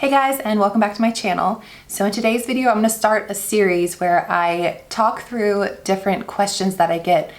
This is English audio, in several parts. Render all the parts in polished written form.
Hey guys, and welcome back to my channel. So in today's video, I'm going to start a series where I talk through different questions that I get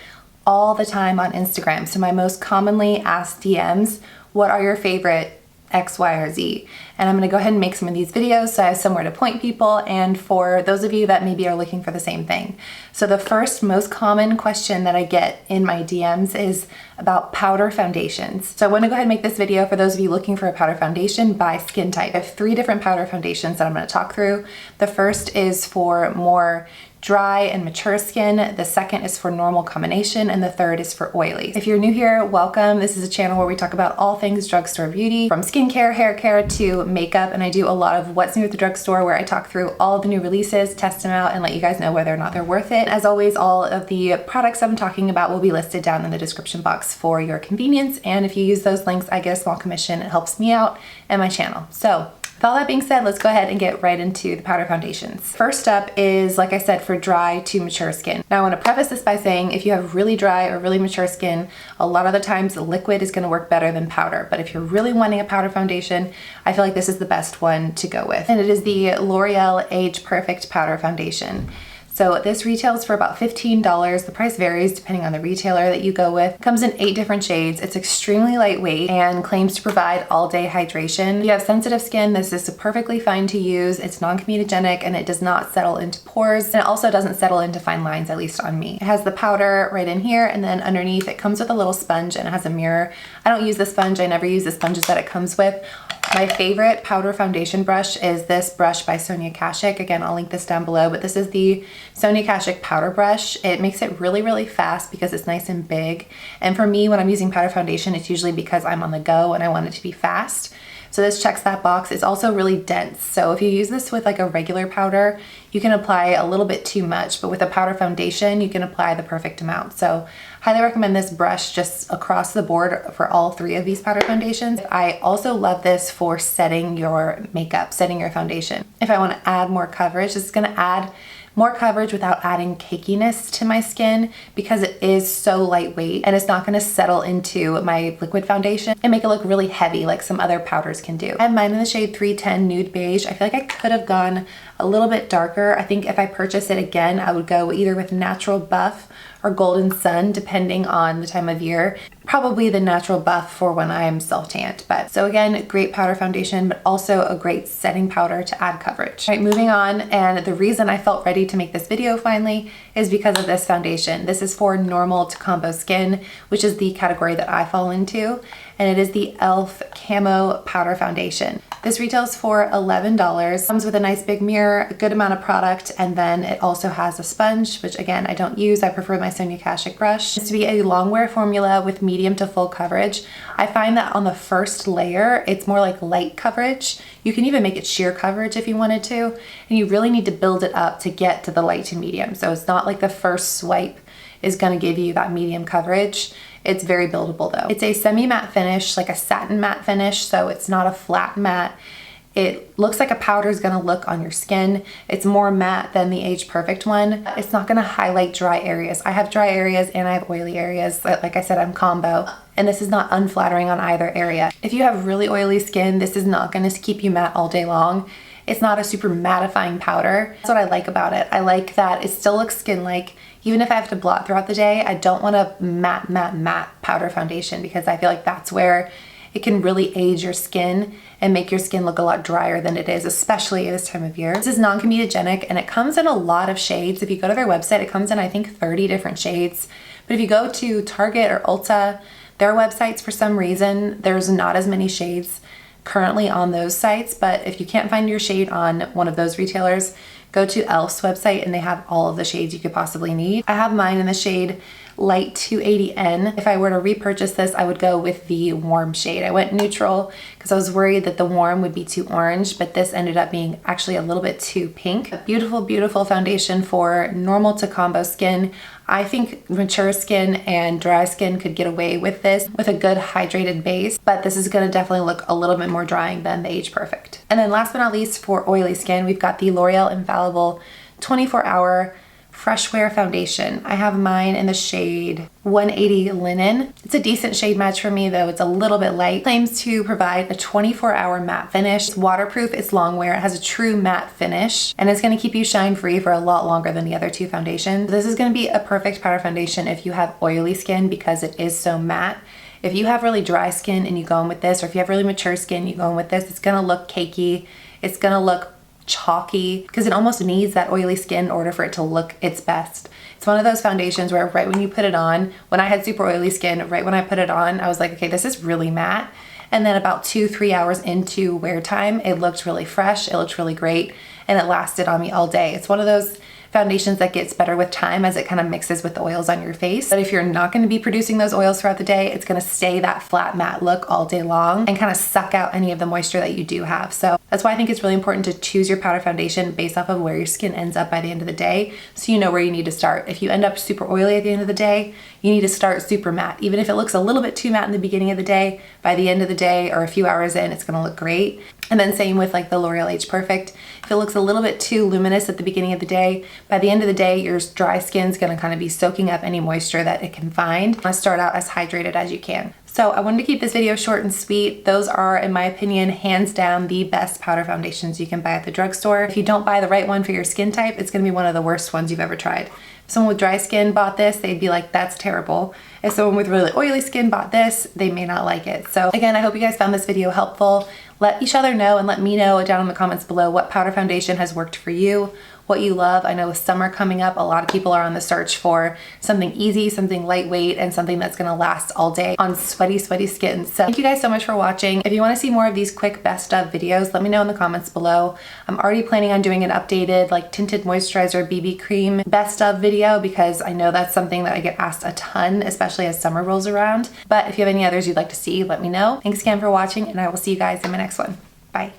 all the time on Instagram. So my most commonly asked DMs, what are your favorite X, Y, or Z? And I'm going to go ahead and make some of these videos so I have somewhere to point people and for those of you that maybe are looking for the same thing. So the first most common question that I get in my DMs is about powder foundations. So I want to go ahead and make this video for those of you looking for a powder foundation by skin type. I have 3 different powder foundations that I'm going to talk through. The first is for more dry and mature skin, the second is for normal combination, and the third is for oily. If you're new here, welcome. This is a channel where we talk about all things drugstore beauty, from skincare, hair care, to makeup, and I do a lot of what's new at the drugstore where I talk through all the new releases, test them out, and let you guys know whether or not they're worth it. As always, all of the products I'm talking about will be listed down in the description box for your convenience, and if you use those links, I get a small commission. It helps me out and my channel. So with all that being said, let's go ahead and get right into the powder foundations. First up is, like I said, for dry to mature skin. Now I want to preface this by saying if you have really dry or really mature skin, a lot of the times the liquid is going to work better than powder. But if you're really wanting a powder foundation, I feel like this is the best one to go with. And it is the L'Oreal Age Perfect Powder Foundation. So this retails for about $15. The price varies depending on the retailer that you go with. It comes in 8 different shades. It's extremely lightweight and claims to provide all-day hydration. If you have sensitive skin, this is perfectly fine to use. It's non-comedogenic and it does not settle into pores. And it also doesn't settle into fine lines, at least on me. It has the powder right in here, and then underneath it comes with a little sponge and it has a mirror. I don't use the sponge. I never use the sponges that it comes with. My favorite powder foundation brush is this brush by Sonia Kashuk. Again, I'll link this down below, but this is the Sonia Kashuk powder brush. It makes it really, really fast because it's nice and big. And for me, when I'm using powder foundation, it's usually because I'm on the go and I want it to be fast. So this checks that box. It's also really dense. So if you use this with like a regular powder, you can apply a little bit too much, but with a powder foundation, you can apply the perfect amount. So highly recommend this brush just across the board for all 3 of these powder foundations. I also love this for setting your makeup, setting your foundation. If I want to add more coverage, this is going to add more coverage without adding cakiness to my skin because it is so lightweight and it's not going to settle into my liquid foundation and make it look really heavy like some other powders can do. I have mine in the shade 310 Nude Beige. I feel like I could have gone a little bit darker. I think if I purchase it again, I would go either with Natural Buff or Golden Sun, depending on the time of year. Probably the Natural Buff for when I'm self-tanned. But so again, great powder foundation, but also a great setting powder to add coverage. All right, moving on. And the reason I felt ready to make this video finally is because of this foundation. This is for normal to combo skin, which is the category that I fall into. And it is the e.l.f. Camo Powder Foundation. This retails for $11. Comes with a nice big mirror, a good amount of product, and then it also has a sponge, which again, I don't use. I prefer my Sonia Kashuk brush. It's to be a long wear formula with medium to full coverage. I find that on the first layer, it's more like light coverage. You can even make it sheer coverage if you wanted to, and you really need to build it up to get to the light to medium. So it's not like the first swipe is gonna give you that medium coverage. It's very buildable though. It's a semi-matte finish, like a satin matte finish, so it's not a flat matte. It looks like a powder is gonna look on your skin. It's more matte than the Age Perfect one. It's not gonna highlight dry areas. I have dry areas and I have oily areas. Like I said, I'm combo. And this is not unflattering on either area. If you have really oily skin, this is not gonna keep you matte all day long. It's not a super mattifying powder. That's what I like about it. I like that it still looks skin-like. Even if I have to blot throughout the day, I don't want a matte powder foundation because I feel like that's where it can really age your skin and make your skin look a lot drier than it is, especially this time of year. This is non-comedogenic and it comes in a lot of shades. If you go to their website, it comes in I think 30 different shades. But if you go to Target or Ulta, their websites, for some reason, there's not as many shades currently on those sites. But if you can't find your shade on one of those retailers, go to e.l.f.'s website and they have all of the shades you could possibly need. I have mine in the shade Light 280N. If I were to repurchase this, I would go with the warm shade. I went neutral because I was worried that the warm would be too orange, but this ended up being actually a little bit too pink. A beautiful, beautiful foundation for normal to combo skin. I think mature skin and dry skin could get away with this with a good hydrated base, but this is gonna definitely look a little bit more drying than the Age Perfect. And then last but not least, for oily skin, we've got the L'Oreal Infallible 24-hour Fresh Wear Foundation. I have mine in the shade 180 Linen. It's a decent shade match for me, though it's a little bit light. It claims to provide a 24-hour matte finish. It's waterproof, it's long wear, it has a true matte finish, and it's gonna keep you shine free for a lot longer than the other two foundations. This is gonna be a perfect powder foundation if you have oily skin because it is so matte. If you have really dry skin and you go in with this, or if you have really mature skin, you go in with this, it's gonna look cakey, it's gonna look chalky, because it almost needs that oily skin in order for it to look its best. It's one of those foundations where right when you put it on, when I had super oily skin, right when I put it on, I was like, okay, this is really matte. And then about 2-3 hours into wear time, it looked really fresh, it looked really great, and it lasted on me all day. It's one of those foundations that gets better with time as it kind of mixes with the oils on your face. But if you're not going to be producing those oils throughout the day, it's going to stay that flat matte look all day long and kind of suck out any of the moisture that you do have. So that's why I think it's really important to choose your powder foundation based off of where your skin ends up by the end of the day, so you know where you need to start. If you end up super oily at the end of the day, you need to start super matte. Even if it looks a little bit too matte in the beginning of the day, by the end of the day or a few hours in, it's going to look great. And then same with like the L'Oreal Age Perfect. If it looks a little bit too luminous at the beginning of the day, by the end of the day, your dry skin's gonna kind of be soaking up any moisture that it can find. You wanna start out as hydrated as you can. So I wanted to keep this video short and sweet. Those are, in my opinion, hands down the best powder foundations you can buy at the drugstore. If you don't buy the right one for your skin type, it's gonna be one of the worst ones you've ever tried. If someone with dry skin bought this, they'd be like, that's terrible. If someone with really oily skin bought this, they may not like it. So again, I hope you guys found this video helpful. Let each other know and let me know down in the comments below what powder foundation has worked for you, what you love. I know with summer coming up, a lot of people are on the search for something easy, something lightweight, and something that's gonna last all day on sweaty, sweaty skin. So thank you guys so much for watching. If you wanna see more of these quick best of videos, let me know in the comments below. I'm already planning on doing an updated like tinted moisturizer BB cream best of video because I know that's something that I get asked a ton, especially as summer rolls around. But if you have any others you'd like to see, let me know. Thanks again for watching, and I will see you guys in my next one. Bye.